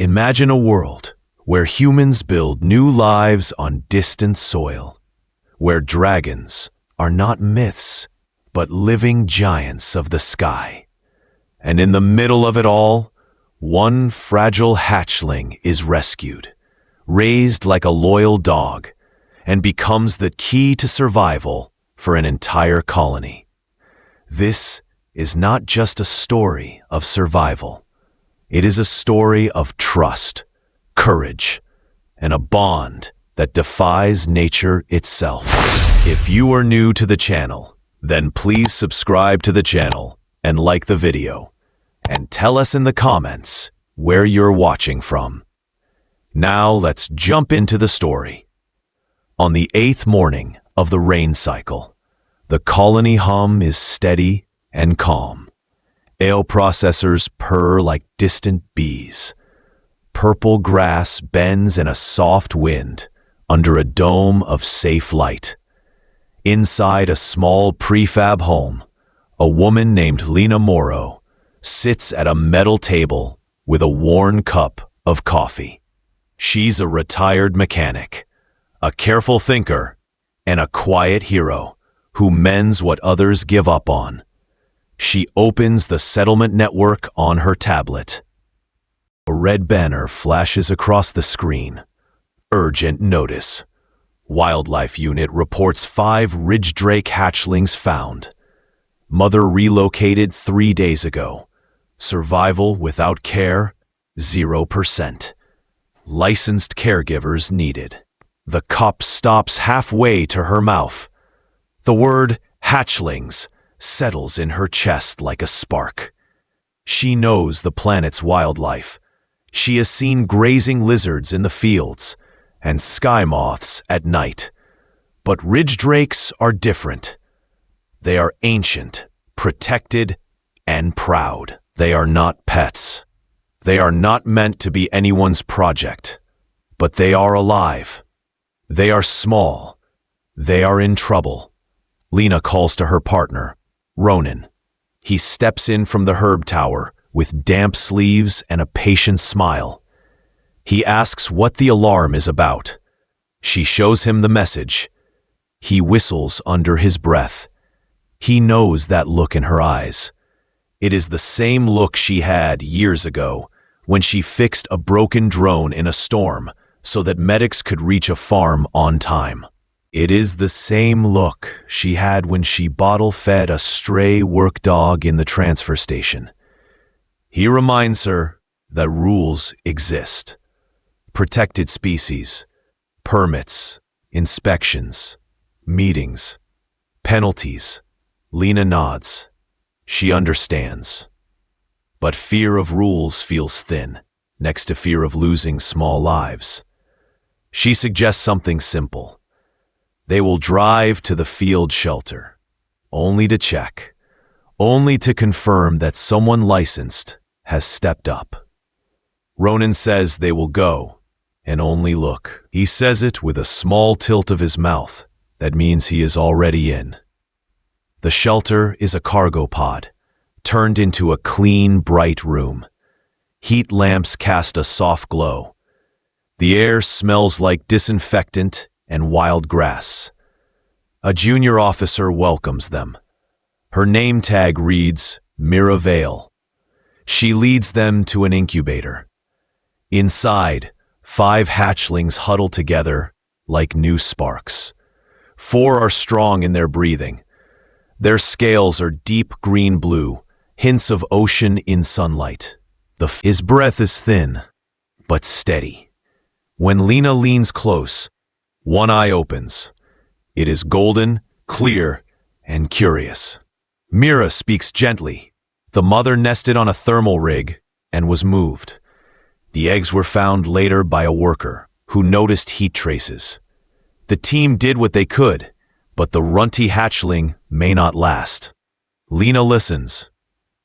Imagine a world where humans build new lives on distant soil, where dragons are not myths, but living giants of the sky. And in the middle of it all, one fragile hatchling is rescued, raised like a loyal dog, and becomes the key to survival for an entire colony. This is not just a story of survival. It is a story of trust, courage, and a bond that defies nature itself. If you are new to the channel, then please subscribe to the channel and like the video, and tell us in the comments where you're watching from. Now let's jump into the story. On the 8th morning of the rain cycle, the colony hum is steady and calm. Ale processors purr like distant bees. Purple grass bends in a soft wind under a dome of safe light. Inside a small prefab home, a woman named Lena Morrow sits at a metal table with a worn cup of coffee. She's a retired mechanic, a careful thinker, and a quiet hero who mends what others give up on. She opens the settlement network on her tablet. A red banner flashes across the screen. Urgent notice. Wildlife Unit reports 5 ridge drake hatchlings found. Mother relocated 3 days ago. Survival without care, 0%. Licensed caregivers needed. The cup stops halfway to her mouth. The word hatchlings settles in her chest like a spark. She knows the planet's wildlife. She has seen grazing lizards in the fields and sky moths at night. But ridge drakes are different. They are ancient, protected, and proud. They are not pets. They are not meant to be anyone's project. But they are alive. They are small. They are in trouble. Lena calls to her partner, Ronan. He steps in from the herb tower with damp sleeves and a patient smile. He asks what the alarm is about. She shows him the message. He whistles under his breath. He knows that look in her eyes. It is the same look she had years ago when she fixed a broken drone in a storm so that medics could reach a farm on time. It is the same look she had when she bottle-fed a stray work dog in the transfer station. He reminds her that rules exist. Protected species, permits, inspections, meetings, penalties. Lena nods. She understands. But fear of rules feels thin, next to fear of losing small lives. She suggests something simple. They will drive to the field shelter, only to check, only to confirm that someone licensed has stepped up. Ronan says they will go and only look. He says it with a small tilt of his mouth that means he is already in. The shelter is a cargo pod, turned into a clean, bright room. Heat lamps cast a soft glow. The air smells like disinfectant and wild grass. A junior officer welcomes them. Her name tag reads Mira Vale. She leads them to an incubator. Inside, 5 hatchlings huddle together like new sparks. 4 are strong in their breathing. Their scales are deep green blue, hints of ocean in sunlight. His breath is thin, but steady. When Lena leans close, one eye opens. It is golden, clear, and curious. Mira speaks gently. The mother nested on a thermal rig and was moved. The eggs were found later by a worker who noticed heat traces. The team did what they could, but the runty hatchling may not last. Lena listens,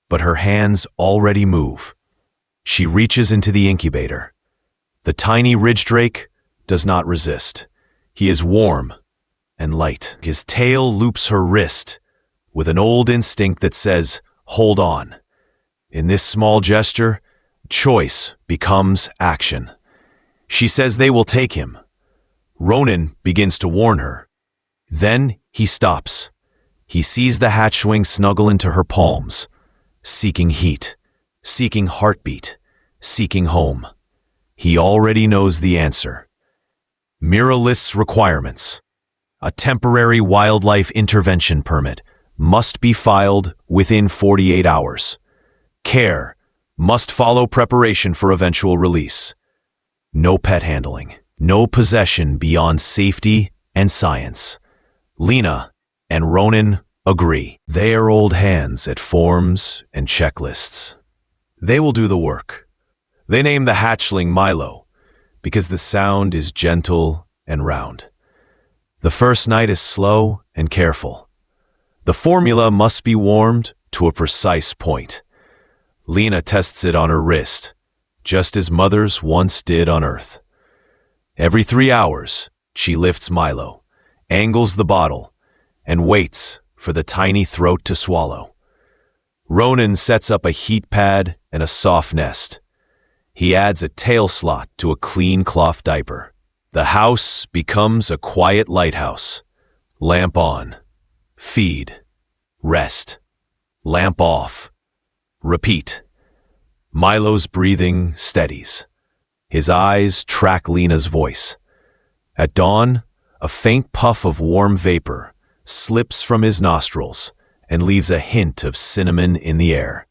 but her hands already move. She reaches into the incubator. The tiny ridge drake does not resist. He is warm and light. His tail loops her wrist with an old instinct that says, "Hold on." In this small gesture, Choice becomes action. She says they will take him. Ronan begins to warn her. Then he stops. He sees the hatchling snuggle into her palms, seeking heat, seeking heartbeat, seeking home. He already knows the answer. Mira lists requirements. A temporary wildlife intervention permit must be filed within 48 hours. Care must follow preparation for eventual release. No pet handling, no possession beyond safety and science. Lena and Ronan agree. They are old hands at forms and checklists. They will do the work. They name the hatchling Milo because the sound is gentle and round. The first night is slow and careful. The formula must be warmed to a precise point. Lena tests it on her wrist, just as mothers once did on Earth. Every 3 hours, she lifts Milo, angles the bottle, and waits for the tiny throat to swallow. Ronan sets up a heat pad and a soft nest. He adds a tail slot to a clean cloth diaper. The house becomes a quiet lighthouse. Lamp on. Feed. Rest. Lamp off. Repeat. Milo's breathing steadies. His eyes track Lena's voice. At dawn, a faint puff of warm vapor slips from his nostrils and leaves a hint of cinnamon in the air.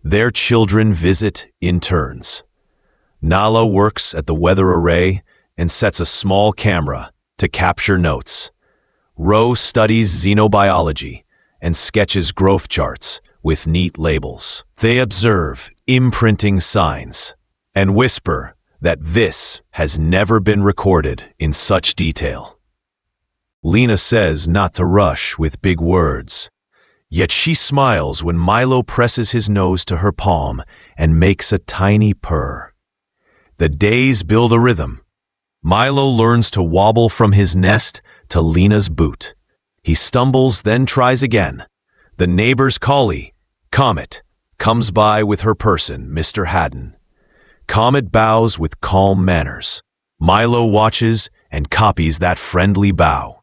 Their children visit in turns. Nala works at the weather array and sets a small camera to capture notes. Ro studies xenobiology and sketches growth charts with neat labels. They observe imprinting signs and whisper that this has never been recorded in such detail. Lena says not to rush with big words, yet she smiles when Milo presses his nose to her palm and makes a tiny purr. The days build a rhythm. Milo learns to wobble from his nest to Lena's boot. He stumbles, then tries again. The neighbor's collie, Comet, comes by with her person, Mr. Haddon. Comet bows with calm manners. Milo watches and copies that friendly bow.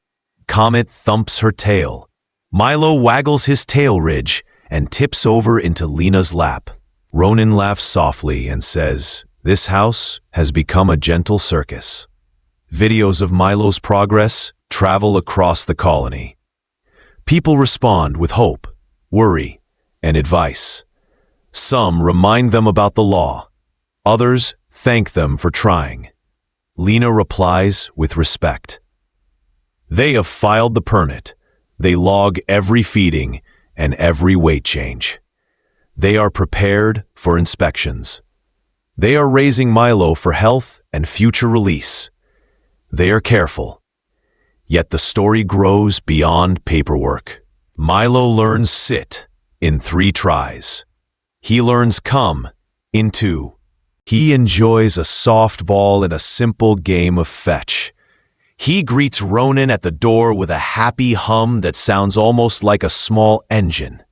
Comet thumps her tail. Milo waggles his tail ridge and tips over into Lena's lap. Ronan laughs softly and says, "This house has become a gentle circus." Videos of Milo's progress travel across the colony. People respond with hope, worry, and advice. Some remind them about the law. Others thank them for trying. Lena replies with respect. They have filed the permit. They log every feeding and every weight change. They are prepared for inspections. They are raising Milo for health and future release. They are careful. Yet the story grows beyond paperwork. Milo learns sit in 3 tries. He learns come in 2. He enjoys a soft ball and a simple game of fetch. He greets Ronan at the door with a happy hum that sounds almost like a small engine.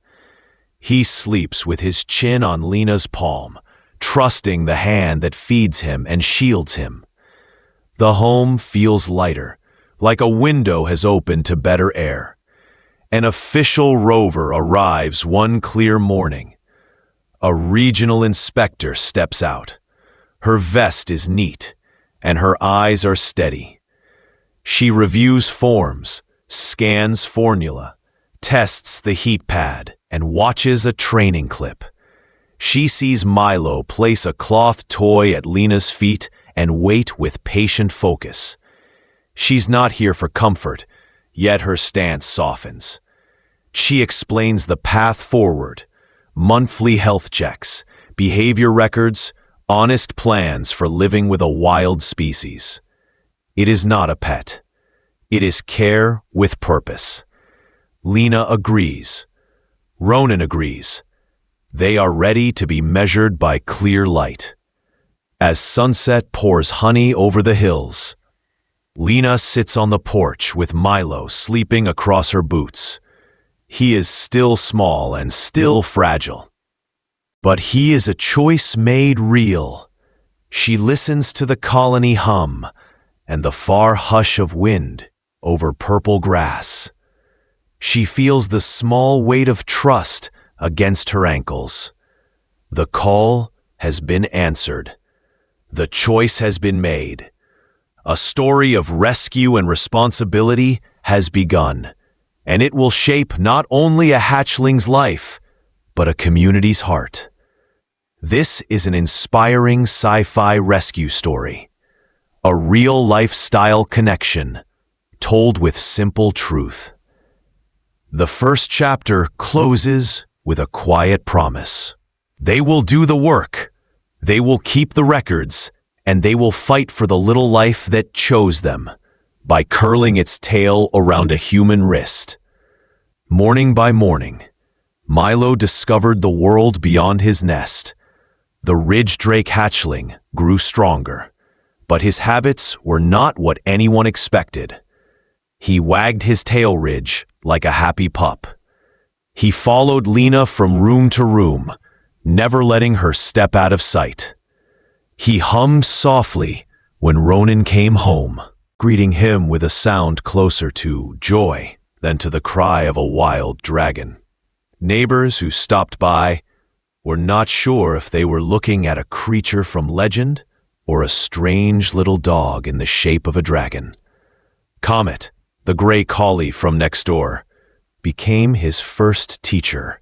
He sleeps with his chin on Lena's palm, trusting the hand that feeds him and shields him. The home feels lighter, like a window has opened to better air. An official rover arrives one clear morning. A regional inspector steps out. Her vest is neat, and her eyes are steady. She reviews forms, scans formula, tests the heat pad, and watches a training clip. She sees Milo place a cloth toy at Lena's feet and wait with patient focus. She's not here for comfort, yet her stance softens. She explains the path forward, monthly health checks, behavior records, honest plans for living with a wild species. It is not a pet. It is care with purpose. Lena agrees. Ronan agrees. They are ready to be measured by clear light. As sunset pours honey over the hills, Lena sits on the porch with Milo sleeping across her boots. He is still small and still fragile. But he is a choice made real. She listens to the colony hum and the far hush of wind over purple grass. She feels the small weight of trust against her ankles. The call has been answered. The choice has been made. A story of rescue and responsibility has begun, and it will shape not only a hatchling's life, but a community's heart. This is an inspiring sci-fi rescue story, a real lifestyle connection, told with simple truth. The first chapter closes with a quiet promise. They will do the work, they will keep the records, and they will fight for the little life that chose them by curling its tail around a human wrist. Morning by morning, Milo discovered the world beyond his nest. The ridge drake hatchling grew stronger, but his habits were not what anyone expected. He wagged his tail ridge like a happy pup. He followed Lena from room to room, never letting her step out of sight. He hummed softly when Ronan came home, greeting him with a sound closer to joy than to the cry of a wild dragon. Neighbors who stopped by were not sure if they were looking at a creature from legend or a strange little dog in the shape of a dragon. Comet, the gray collie from next door, became his first teacher.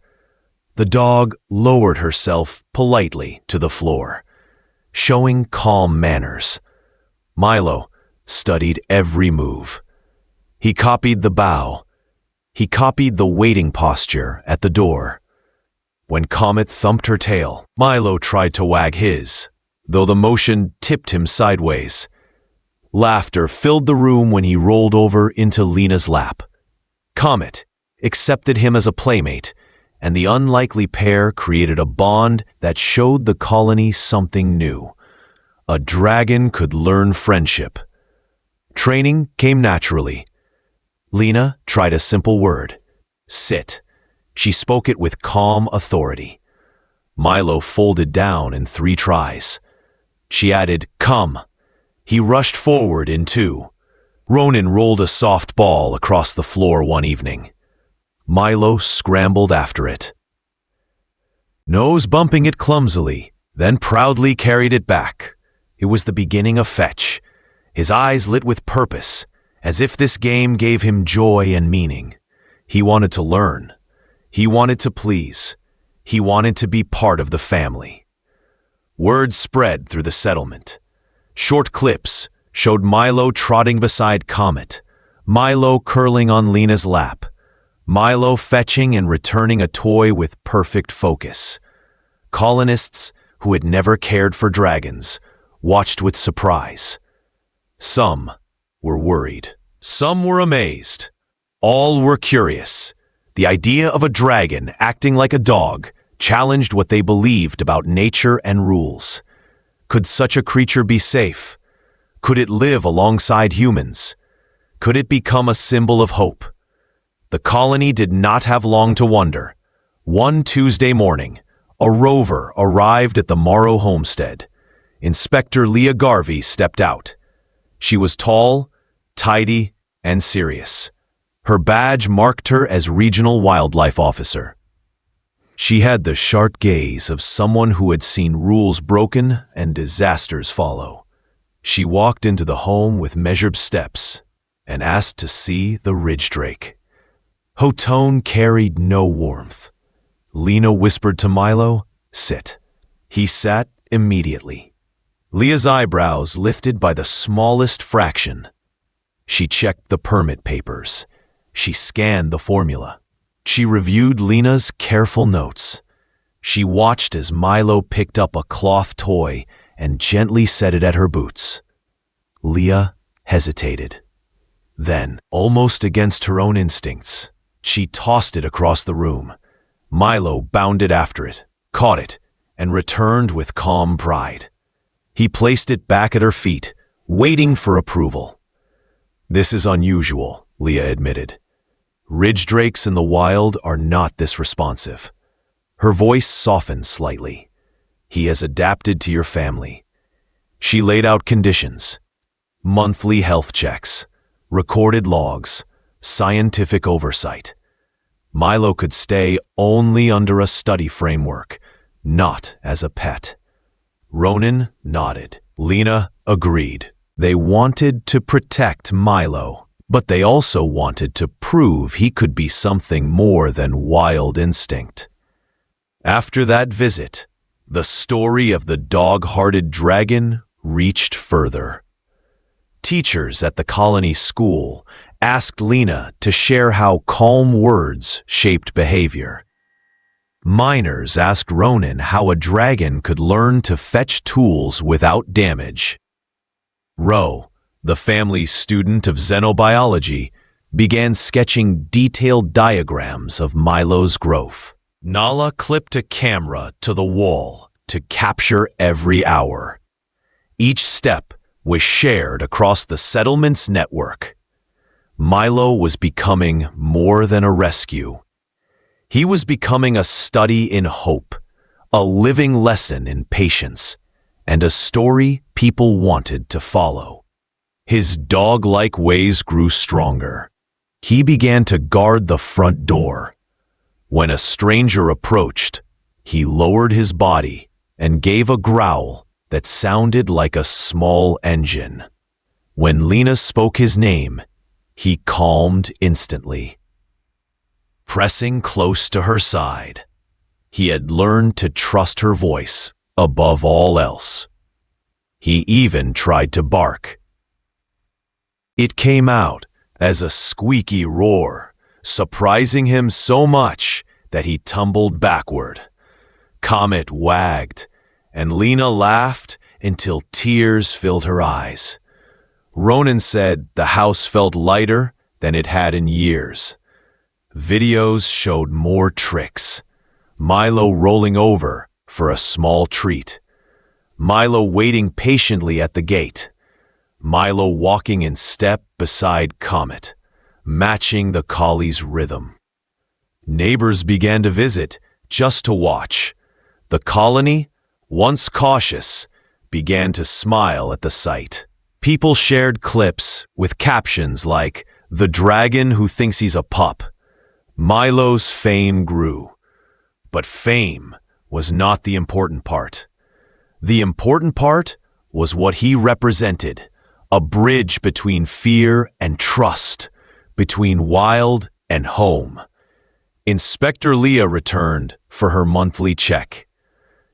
The dog lowered herself politely to the floor, showing calm manners. Milo studied every move. He copied the bow. He copied the waiting posture at the door. When Comet thumped her tail, Milo tried to wag his, though the motion tipped him sideways. Laughter filled the room when he rolled over into Lena's lap. Comet accepted him as a playmate, and the unlikely pair created a bond that showed the colony something new. A dragon could learn friendship. Training came naturally. Lena tried a simple word: sit. She spoke it with calm authority. Milo folded down in 3 tries. She added, come. He rushed forward in 2. Ronan rolled a soft ball across the floor one evening. Milo scrambled after it, nose bumping it clumsily, then proudly carried it back. It was the beginning of fetch. His eyes lit with purpose, as if this game gave him joy and meaning. He wanted to learn. He wanted to please. He wanted to be part of the family. Word spread through the settlement. Short clips showed Milo trotting beside Comet, Milo curling on Lena's lap, Milo fetching and returning a toy with perfect focus. Colonists who had never cared for dragons watched with surprise. Some were worried. Some were amazed. All were curious. The idea of a dragon acting like a dog challenged what they believed about nature and rules. Could such a creature be safe? Could it live alongside humans? Could it become a symbol of hope? The colony did not have long to wonder. One Tuesday morning, a rover arrived at the Morrow homestead. Inspector Leah Garvey stepped out. She was tall, tidy, and serious. Her badge marked her as Regional Wildlife Officer. She had the sharp gaze of someone who had seen rules broken and disasters follow. She walked into the home with measured steps and asked to see the ridge drake. Her tone carried no warmth. Lena whispered to Milo, sit. He sat immediately. Leah's eyebrows lifted by the smallest fraction. She checked the permit papers. She scanned the formula. She reviewed Lena's careful notes. She watched as Milo picked up a cloth toy and gently set it at her boots. Leah hesitated. Then, almost against her own instincts, she tossed it across the room. Milo bounded after it, caught it, and returned with calm pride. He placed it back at her feet, waiting for approval. This is unusual, Leah admitted. Ridge drakes in the wild are not this responsive. Her voice softened slightly. He has adapted to your family. She laid out conditions: monthly health checks, recorded logs, scientific oversight. Milo could stay only under a study framework, not as a pet. Ronan nodded. Lena agreed. They wanted to protect Milo, but they also wanted to prove he could be something more than wild instinct. After that visit, the story of the dog-hearted dragon reached further. Teachers at the colony school asked Lena to share how calm words shaped behavior. Miners asked Ronan how a dragon could learn to fetch tools without damage. Ro, the family's student of xenobiology, began sketching detailed diagrams of Milo's growth. Nala clipped a camera to the wall to capture every hour. Each step was shared across the settlement's network. Milo was becoming more than a rescue. He was becoming a study in hope, a living lesson in patience, and a story people wanted to follow. His dog-like ways grew stronger. He began to guard the front door. When a stranger approached, he lowered his body and gave a growl that sounded like a small engine. When Lena spoke his name, he calmed instantly. Pressing close to her side, he had learned to trust her voice above all else. He even tried to bark. It came out as a squeaky roar, surprising him so much that he tumbled backward. Comet wagged, and Lena laughed until tears filled her eyes. Ronan said the house felt lighter than it had in years. Videos showed more tricks. Milo rolling over for a small treat. Milo waiting patiently at the gate. Milo walking in step beside Comet, matching the collie's rhythm. Neighbors began to visit just to watch. The colony, once cautious, began to smile at the sight. People shared clips with captions like, "The dragon who thinks he's a pup." Milo's fame grew. But fame was not the important part. The important part was what he represented, a bridge between fear and trust, between wild and home. Inspector Leah returned for her monthly check.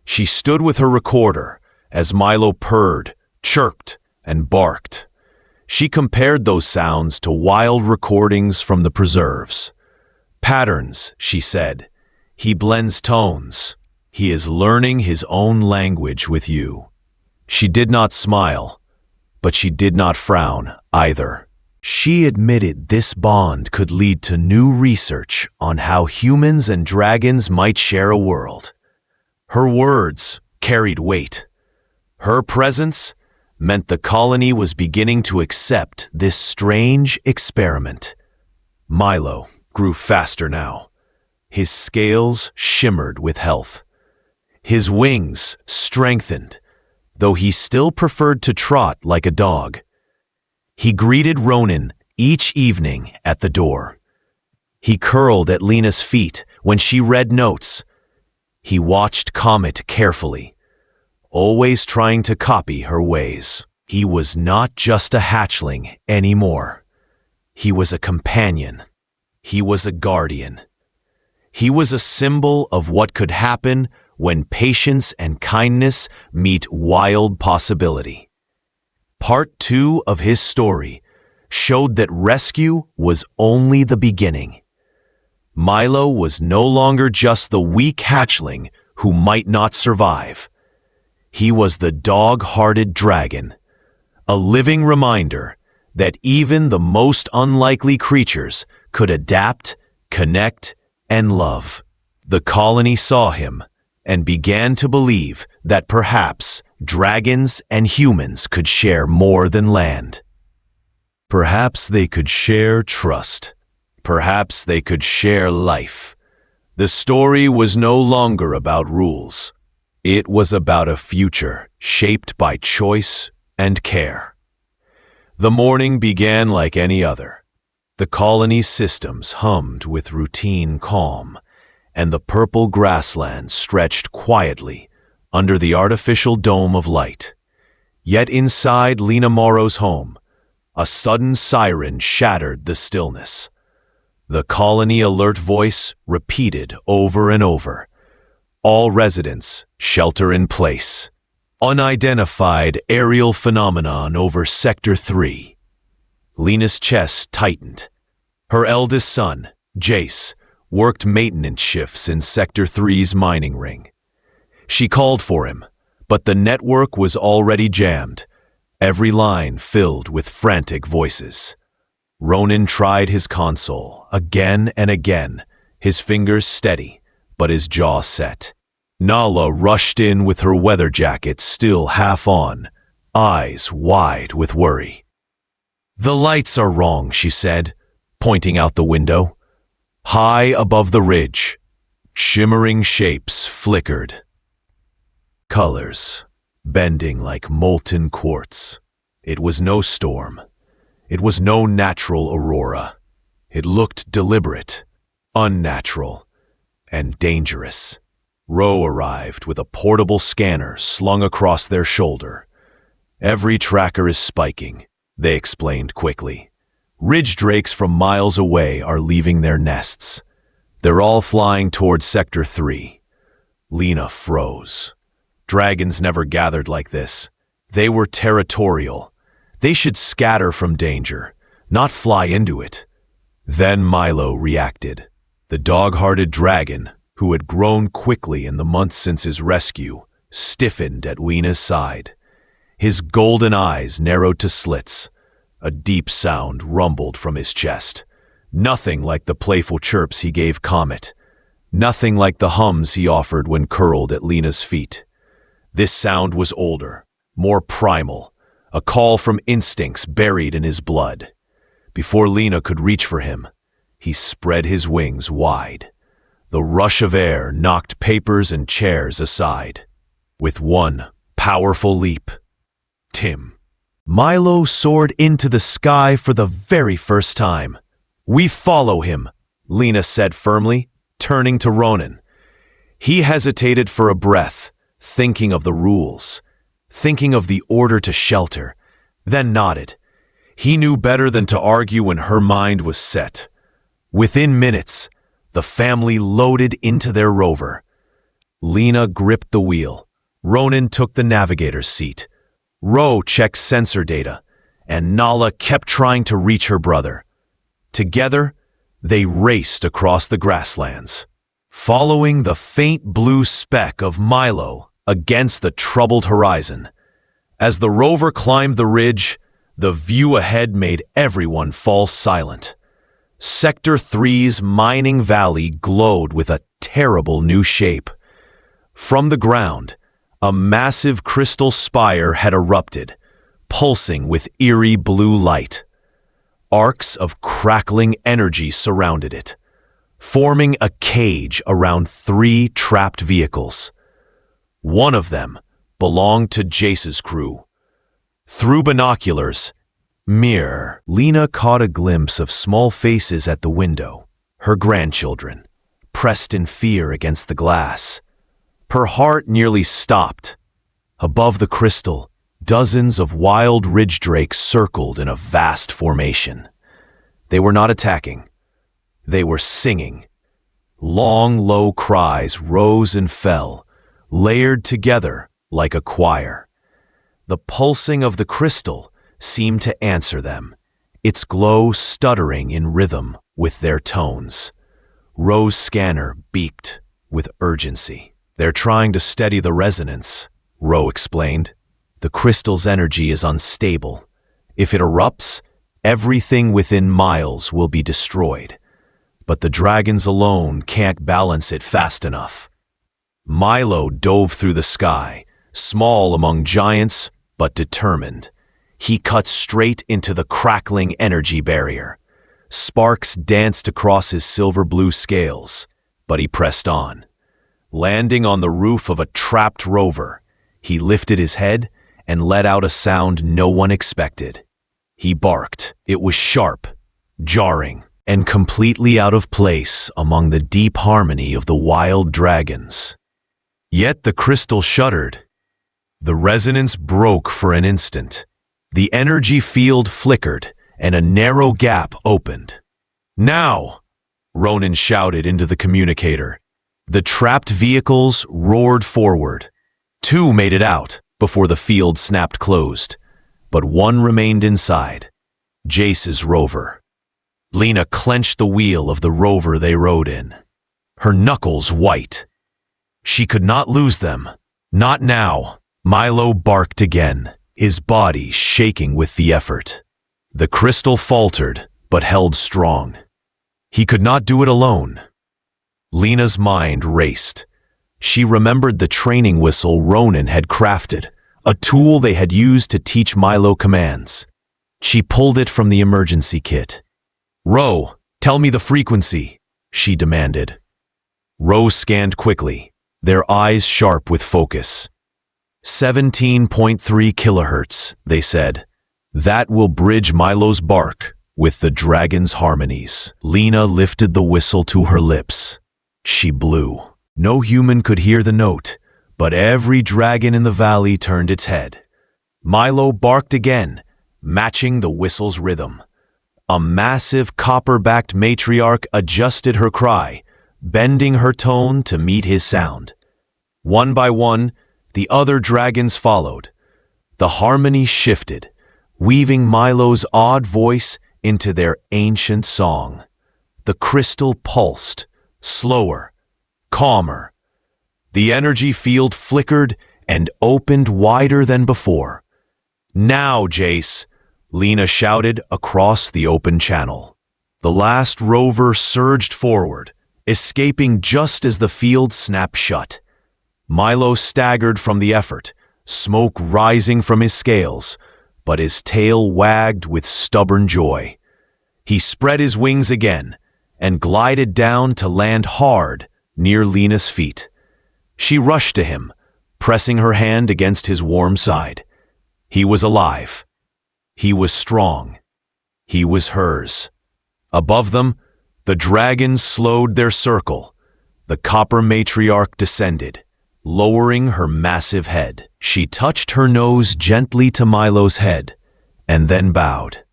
She stood with her recorder as Milo purred, chirped, and barked. She compared those sounds to wild recordings from the preserves. "Patterns," she said. "He blends tones. He is learning his own language with you." She did not smile, but she did not frown either. She admitted this bond could lead to new research on how humans and dragons might share a world. Her words carried weight. Her presence meant the colony was beginning to accept this strange experiment. Milo grew faster now. His scales shimmered with health. His wings strengthened, though he still preferred to trot like a dog. He greeted Ronan each evening at the door. He curled at Lena's feet when she read notes. He watched Comet carefully, always trying to copy her ways. He was not just a hatchling anymore. He was a companion. He was a guardian. He was a symbol of what could happen when patience and kindness meet wild possibility. Part 2 of his story showed that rescue was only the beginning. Milo was no longer just the weak hatchling who might not survive. He was the dog-hearted dragon, a living reminder that even the most unlikely creatures could adapt, connect, and love. The colony saw him and began to believe that perhaps dragons and humans could share more than land. Perhaps they could share trust. Perhaps they could share life. The story was no longer about rules. It was about a future shaped by choice and care. The morning began like any other. The colony's systems hummed with routine calm, and the purple grassland stretched quietly under the artificial dome of light. Yet inside Lena Morrow's home, a sudden siren shattered the stillness. The colony alert voice repeated over and over. All residents, shelter in place. Unidentified aerial phenomenon over Sector 3. Lena's chest tightened. Her eldest son, Jace, worked maintenance shifts in Sector 3's mining ring. She called for him, but the network was already jammed, every line filled with frantic voices. Ronan tried his console again and again, his fingers steady, but his jaw set. Nala rushed in with her weather jacket still half on, eyes wide with worry. "The lights are wrong," she said, pointing out the window. High above the ridge, shimmering shapes flickered. Colors, bending like molten quartz. It was no storm. It was no natural aurora. It looked deliberate, unnatural, and dangerous. Roe arrived with a portable scanner slung across their shoulder. "Every tracker is spiking," they explained quickly. "Ridge drakes from miles away are leaving their nests. They're all flying toward Sector 3. Lena froze. Dragons never gathered like this. They were territorial. They should scatter from danger, not fly into it. Then Milo reacted. The dog-hearted dragon, who had grown quickly in the months since his rescue, stiffened at Lena's side. His golden eyes narrowed to slits. A deep sound rumbled from his chest. Nothing like the playful chirps he gave Comet. Nothing like the hums he offered when curled at Lena's feet. This sound was older, more primal, a call from instincts buried in his blood. Before Lena could reach for him, he spread his wings wide. The rush of air knocked papers and chairs aside. With one powerful leap, Tim. Milo soared into the sky for the very first time. "We follow him," Lena said firmly, turning to Ronan. He hesitated for a breath, thinking of the rules, thinking of the order to shelter, then nodded. He knew better than to argue when her mind was set. Within minutes, the family loaded into their rover. Lena gripped the wheel. Ronan took the navigator's seat. Ro checked sensor data, and Nala kept trying to reach her brother. Together, they raced across the grasslands, following the faint blue speck of Milo against the troubled horizon. As the rover climbed the ridge, the view ahead made everyone fall silent. Sector 3's mining valley glowed with a terrible new shape. From the ground, a massive crystal spire had erupted, pulsing with eerie blue light. Arcs of crackling energy surrounded it, forming a cage around 3 trapped vehicles. One of them belonged to Jace's crew. Through binoculars, Lena caught a glimpse of small faces at the window, her grandchildren, pressed in fear against the glass. Her heart nearly stopped. Above the crystal, dozens of wild ridge drakes circled in a vast formation. They were not attacking. They were singing. Long, low cries rose and fell, layered together like a choir. The pulsing of the crystal seemed to answer them, its glow stuttering in rhythm with their tones. Ro's scanner beeped with urgency. "They're trying to steady the resonance," Ro explained. "The crystal's energy is unstable. If it erupts, everything within miles will be destroyed. But the dragons alone can't balance it fast enough." Milo dove through the sky, small among giants, but determined. He cut straight into the crackling energy barrier. Sparks danced across his silver-blue scales, But he pressed on. Landing on the roof of a trapped rover, he lifted his head and let out a sound no one expected. He barked. It was sharp, jarring, and completely out of place among the deep harmony of the wild dragons. Yet the crystal shuddered. The resonance broke for an instant. The energy field flickered, and a narrow gap opened. "Now!" Ronan shouted into the communicator. The trapped vehicles roared forward. 2 made it out before the field snapped closed, but 1 remained inside, Jace's rover. Lena clenched the wheel of the rover they rode in, her knuckles white. She could not lose them. Not now. Milo barked again, his body shaking with the effort. The crystal faltered, but held strong. He could not do it alone. Lena's mind raced. She remembered the training whistle Ronan had crafted, a tool they had used to teach Milo commands. She pulled it from the emergency kit. "Ro, tell me the frequency," she demanded. Ro scanned quickly, their eyes sharp with focus. 17.3 kilohertz, they said. That will bridge Milo's bark with the dragon's harmonies. Lena lifted the whistle to her lips. She blew. No human could hear the note, but every dragon in the valley turned its head. Milo barked again, matching the whistle's rhythm. A massive copper-backed matriarch adjusted her cry, bending her tone to meet his sound. One by one, the other dragons followed. The harmony shifted, weaving Milo's odd voice into their ancient song. The crystal pulsed, slower, calmer. The energy field flickered and opened wider than before. "Now, Jace!" Lena shouted across the open channel. The last rover surged forward, escaping just as the field snapped shut. Milo staggered from the effort, smoke rising from his scales, but his tail wagged with stubborn joy. He spread his wings again and glided down to land hard near Lena's feet. She rushed to him, pressing her hand against his warm side. He was alive. He was strong. He was hers. Above them, the dragons slowed their circle. The copper matriarch descended, lowering her massive head. She touched her nose gently to Milo's head, and then bowed.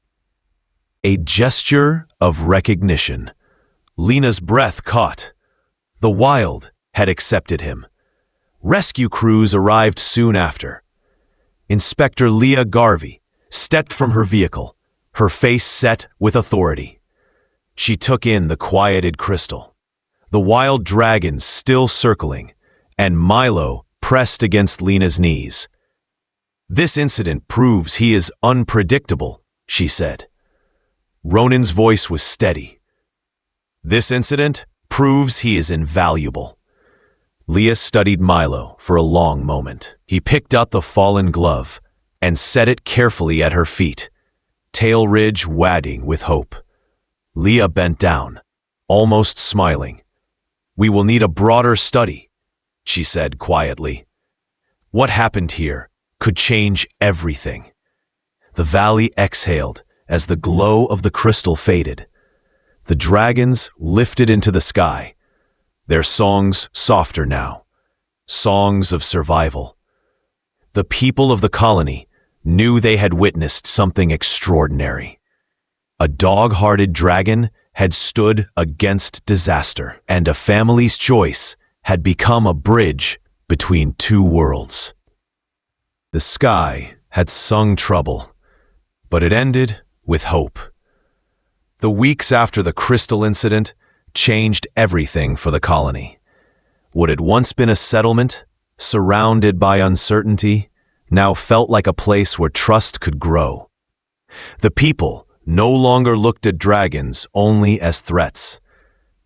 A gesture of recognition. Lena's breath caught. The wild had accepted him. Rescue crews arrived soon after. Inspector Leah Garvey stepped from her vehicle, her face set with authority. She took in the quieted crystal, the wild dragons still circling, and Milo pressed against Lena's knees. "This incident proves he is unpredictable," she said. Ronan's voice was steady. "This incident proves he is invaluable." Leah studied Milo for a long moment. He picked up the fallen glove and set it carefully at her feet, tail ridge wagging with hope. Leah bent down, almost smiling. "We will need a broader study," she said quietly. What happened here could change everything. The valley exhaled as the glow of the crystal faded. The dragons lifted into the sky, their songs softer now, songs of survival. The people of the colony knew they had witnessed something extraordinary. A dog-hearted dragon had stood against disaster, and a family's choice had become a bridge between two worlds. The sky had sung trouble, but it ended with hope. The weeks after the crystal incident changed everything for the colony. What had once been a settlement, surrounded by uncertainty, now felt like a place where trust could grow. The people no longer looked at dragons only as threats,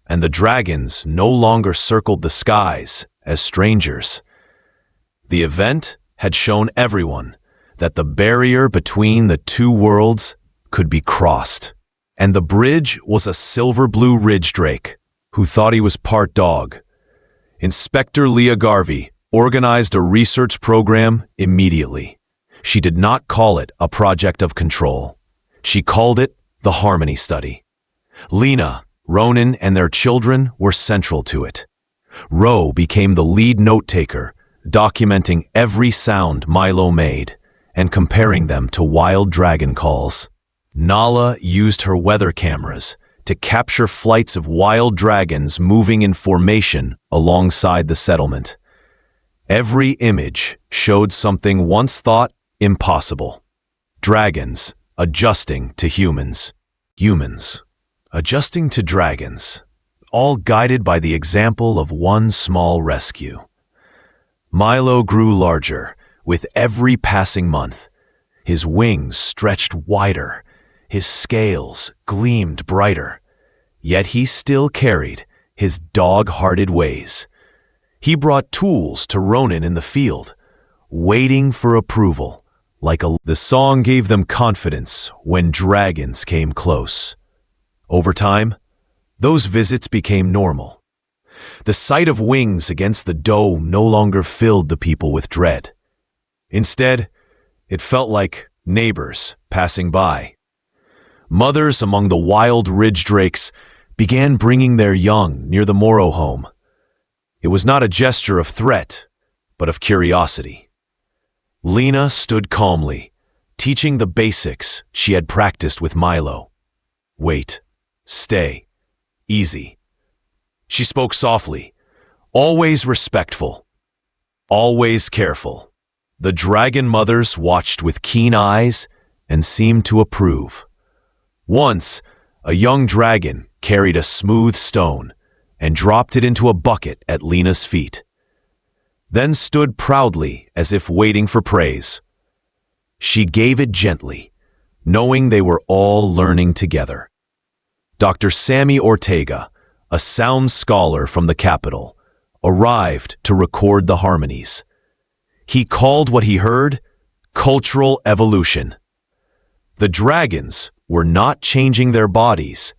and the dragons no longer circled the skies as strangers. The event had shown everyone that the barrier between the two worlds could be crossed, and the bridge was a silver-blue ridge drake, who thought he was part dog. Inspector Leah Garvey organized a research program immediately. She did not call it a project of control. She called it the Harmony Study. Lena, Ronan, and their children were central to it. Ro became the lead note-taker, documenting every sound Milo made and comparing them to wild dragon calls. Nala used her weather cameras to capture flights of wild dragons moving in formation alongside the settlement. Every image showed something once thought impossible. Dragons adjusting to humans. Humans adjusting to dragons, all guided by the example of one small rescue. Milo grew larger with every passing month. His wings stretched wider, his scales gleamed brighter, yet he still carried his dog-hearted ways. He brought tools to Ronan in the field, waiting for approval, the song gave them confidence when dragons came close. Over time, those visits became normal. The sight of wings against the dome no longer filled the people with dread. Instead, it felt like neighbors passing by. Mothers among the wild ridge drakes began bringing their young near the Morrow home. It was not a gesture of threat, but of curiosity. Lena stood calmly, teaching the basics she had practiced with Milo. Wait, stay, easy. She spoke softly, always respectful, always careful. The dragon mothers watched with keen eyes and seemed to approve. Once, a young dragon carried a smooth stone and dropped it into a bucket at Lena's feet, then stood proudly as if waiting for praise. She gave it gently, knowing they were all learning together. Dr. Sammy Ortega, a sound scholar from the capital, arrived to record the harmonies. He called what he heard cultural evolution. The dragons were not changing their bodies,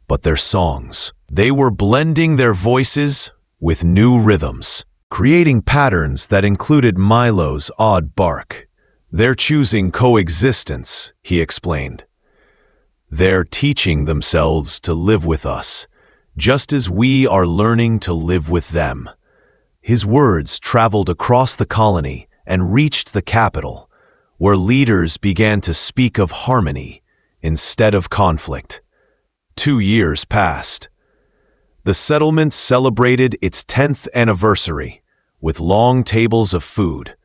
but their songs. They were blending their voices with new rhythms, creating patterns that included Milo's odd bark. They're choosing coexistence, he explained. They're teaching themselves to live with us, just as we are learning to live with them. His words traveled across the colony and reached the capital, where leaders began to speak of harmony instead of conflict. 2 years passed. The settlement celebrated its 10th anniversary with long tables of food,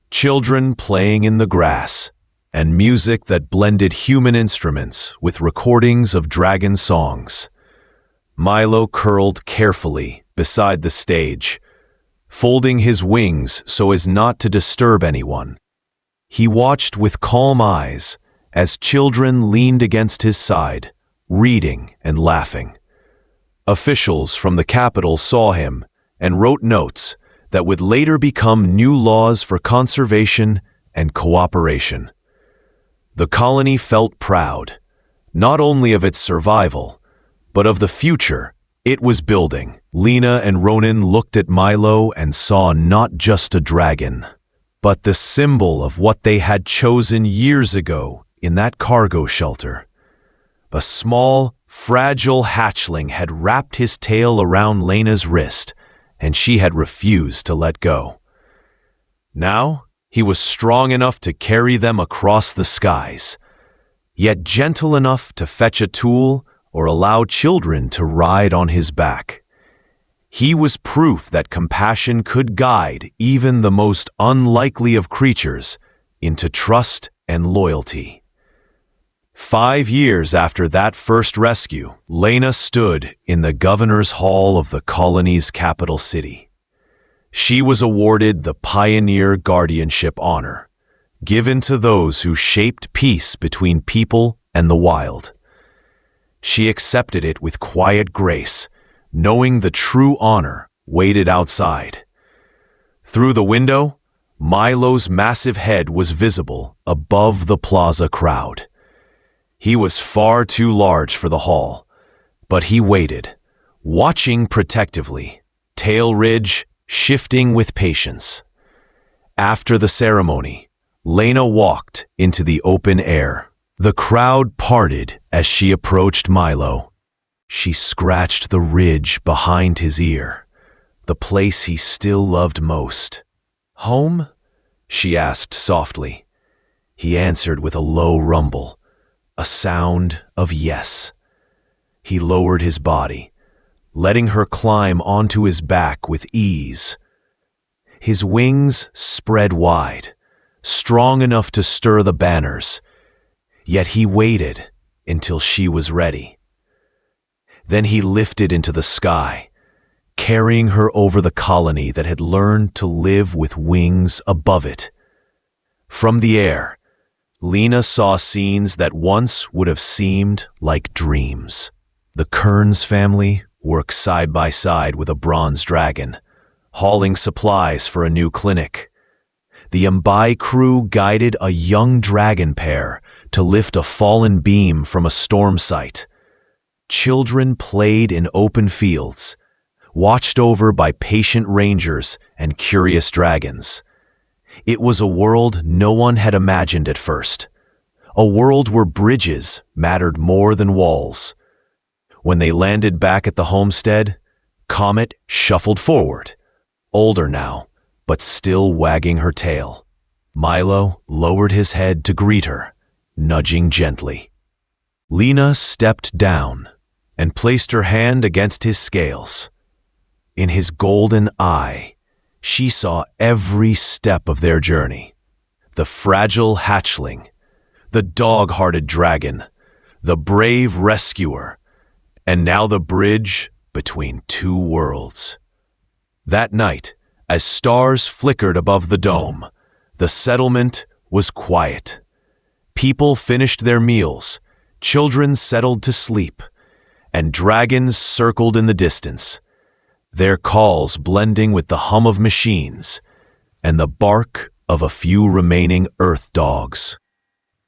children playing in the grass, and music that blended human instruments with recordings of dragon songs. Milo curled carefully beside the stage, folding his wings so as not to disturb anyone. He watched with calm eyes as children leaned against his side, reading and laughing. Officials from the capital saw him and wrote notes that would later become new laws for conservation and cooperation. The colony felt proud, not only of its survival, but of the future it was building. Lena and Ronan looked at Milo and saw not just a dragon, but the symbol of what they had chosen years ago in that cargo shelter. A small, fragile hatchling had wrapped his tail around Lena's wrist, and she had refused to let go. Now, he was strong enough to carry them across the skies, yet gentle enough to fetch a tool or allow children to ride on his back. He was proof that compassion could guide even the most unlikely of creatures into trust and loyalty. 5 years after that first rescue, Lena stood in the governor's hall of the colony's capital city. She was awarded the Pioneer Guardianship honor, given to those who shaped peace between people and the wild. She accepted it with quiet grace, knowing the true honor waited outside. Through the window, Milo's massive head was visible above the plaza crowd. He was far too large for the hall, but he waited, watching protectively, tail ridge shifting with patience. After the ceremony, Lena walked into the open air. The crowd parted as she approached Milo. She scratched the ridge behind his ear, the place he still loved most. "Home?" she asked softly. He answered with a low rumble, a sound of yes. He lowered his body, letting her climb onto his back with ease. His wings spread wide, strong enough to stir the banners, yet he waited until she was ready. Then he lifted into the sky, carrying her over the colony that had learned to live with wings above it. From the air, Lena saw scenes that once would have seemed like dreams. The Kearns family worked side by side with a bronze dragon, hauling supplies for a new clinic. The Mbai crew guided a young dragon pair to lift a fallen beam from a storm site. Children played in open fields, watched over by patient rangers and curious dragons. It was a world no one had imagined at first, a world where bridges mattered more than walls. When they landed back at the homestead, Comet shuffled forward, older now, but still wagging her tail. Milo lowered his head to greet her, nudging gently. Lena stepped down and placed her hand against his scales. In his golden eye, she saw every step of their journey. The fragile hatchling, the dog-hearted dragon, the brave rescuer, and now the bridge between two worlds. That night, as stars flickered above the dome, the settlement was quiet. People finished their meals, children settled to sleep, and dragons circled in the distance, their calls blending with the hum of machines and the bark of a few remaining earth dogs.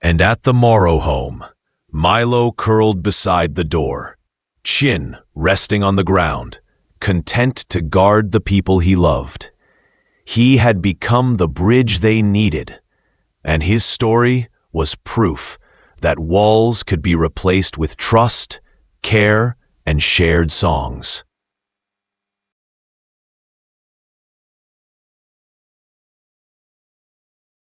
And at the Morrow home, Milo curled beside the door, chin resting on the ground, content to guard the people he loved. He had become the bridge they needed, and his story was proof that walls could be replaced with trust, care, and shared songs.